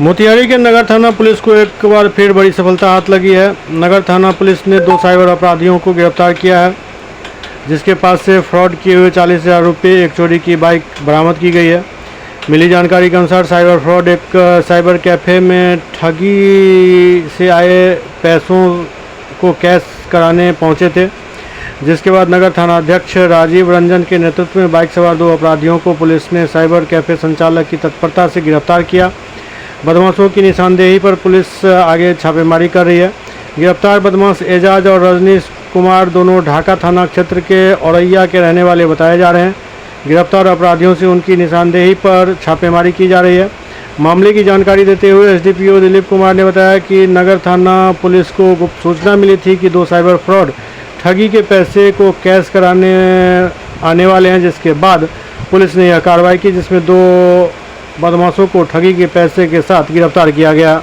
मोतिहारी के नगर थाना पुलिस को एक बार फिर बड़ी सफलता हाथ लगी है। नगर थाना पुलिस ने 2 साइबर अपराधियों को गिरफ्तार किया है, जिसके पास से फ्रॉड किए हुए 40,000 रुपये, एक चोरी की बाइक बरामद की गई है। मिली जानकारी के अनुसार साइबर फ्रॉड एक साइबर कैफ़े में ठगी से आए पैसों को कैश कराने पहुंचे थे, जिसके बाद नगर थाना अध्यक्ष राजीव रंजन के नेतृत्व में बाइक सवार 2 अपराधियों को पुलिस ने साइबर कैफ़े संचालक की तत्परता से गिरफ्तार किया। बदमाशों की निशानदेही पर पुलिस आगे छापेमारी कर रही है। गिरफ्तार बदमाश एजाज और रजनीश कुमार दोनों ढाका थाना क्षेत्र के औरैया के रहने वाले बताए जा रहे हैं। गिरफ्तार अपराधियों से उनकी निशानदेही पर छापेमारी की जा रही है। मामले की जानकारी देते हुए एसडीपीओ दिलीप कुमार ने बताया कि नगर थाना पुलिस को गुप्त सूचना मिली थी कि 2 साइबर फ्रॉड ठगी के पैसे को कैश कराने आने वाले हैं, जिसके बाद पुलिस ने यह कार्रवाई की, जिसमें 2 बदमाशों को ठगी के पैसे के साथ गिरफ्तार किया गया।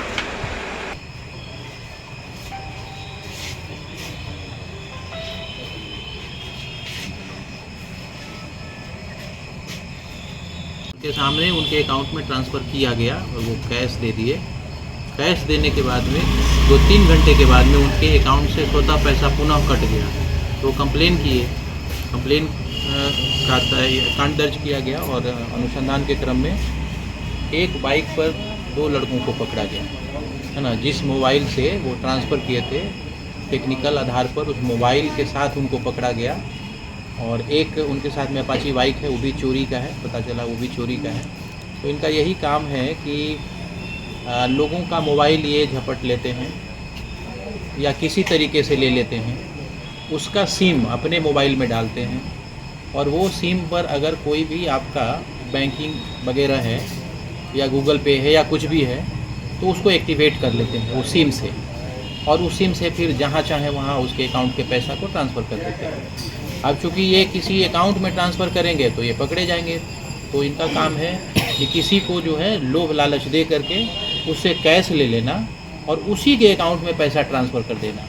के सामने उनके अकाउंट में ट्रांसफ़र किया गया और वो कैश दे दिए। कैश देने के बाद में 2-3 घंटे के बाद में उनके अकाउंट से स्वतः पैसा पुनः कट गया। तो कंप्लेन किए, कंप्लेन का कांड दर्ज किया गया और अनुसंधान के क्रम में एक बाइक पर 2 लड़कों को पकड़ा गया, है ना, जिस मोबाइल से वो ट्रांसफ़र किए थे। टेक्निकल आधार पर उस मोबाइल के साथ उनको पकड़ा गया और एक उनके साथ में अपाची बाइक है, वो भी चोरी का है, पता चला वो भी चोरी का है। तो इनका यही काम है कि लोगों का मोबाइल ये झपट लेते हैं या किसी तरीके से ले लेते हैं, उसका सिम अपने मोबाइल में डालते हैं और वो सिम पर अगर कोई भी आपका बैंकिंग वगैरह है या गूगल पे है या कुछ भी है तो उसको एक्टिवेट कर लेते हैं वो सिम से, और उस सिम से फिर जहाँ चाहे वहाँ उसके अकाउंट के पैसा को ट्रांसफ़र कर देते हैं। अब चूँकि ये किसी अकाउंट में ट्रांसफ़र करेंगे तो ये पकड़े जाएंगे। तो इनका काम है कि किसी को जो है लोभ लालच दे करके उससे कैश ले लेना और उसी के अकाउंट में पैसा ट्रांसफ़र कर देना।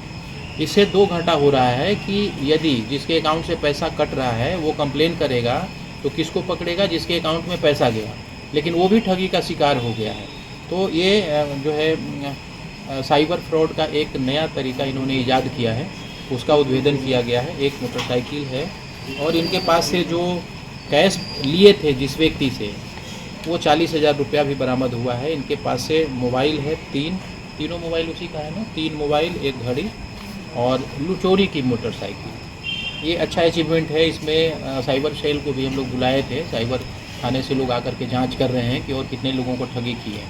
इससे 2 घंटा हो रहा है कि यदि जिसके अकाउंट से पैसा कट रहा है वो कंप्लेन करेगा तो किसको पकड़ेगा? जिसके अकाउंट में पैसा गया, लेकिन वो भी ठगी का शिकार हो गया है। तो ये जो है साइबर फ्रॉड का एक नया तरीका इन्होंने ईजाद किया है, उसका उद्भेदन किया गया है। एक मोटरसाइकिल है और इनके पास से जो कैश लिए थे जिस व्यक्ति से, वो 40,000 रुपया भी बरामद हुआ है। इनके पास से मोबाइल है, तीनों मोबाइल उसी का है ना, 3 मोबाइल, 1 घड़ी और चोरी की मोटरसाइकिल। ये अच्छा अचीवमेंट है। इसमें साइबर सेल को भी हम लोग बुलाए थे, साइबर थाने से लोग आकर के जांच कर रहे हैं कि और कितने लोगों को ठगी की है।